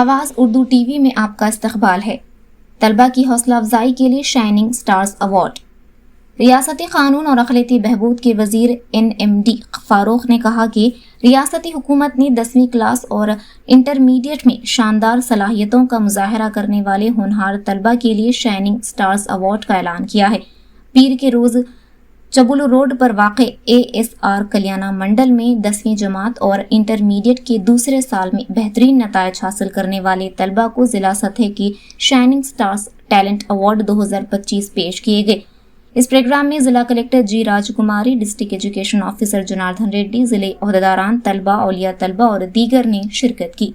آواز Urdu T V میں آپ کا استقبال ہے۔ طلبہ کی حوصلہ افزائی کے لیے شائننگ سٹارز ایوارڈ۔ ریاستی قانون اور اقلیتی بہبود کے وزیر NMD فاروق نے کہا کہ ریاستی حکومت نے 10ویں کلاس اور انٹرمیڈیٹ میں شاندار صلاحیتوں کا مظاہرہ کرنے والے ہونہار طلبہ کے لیے شائننگ سٹارز ایوارڈ کا اعلان کیا ہے۔ پیر کے روز چبولو روڈ پر واقع ASR کلیانہ منڈل میں 10ویں جماعت اور انٹرمیڈیٹ کے دوسرے سال میں بہترین نتائج حاصل کرنے والے طلبہ کو ضلع سطح کی شائننگ سٹارز ٹیلنٹ ایوارڈ 2025 پیش کیے گئے۔ اس پروگرام میں ضلع کلکٹر G راجکماری، district education officer Janardhan ready, ضلع عہدیداران، طلبہ، اولیاء طلبہ اور دیگر نے شرکت کی۔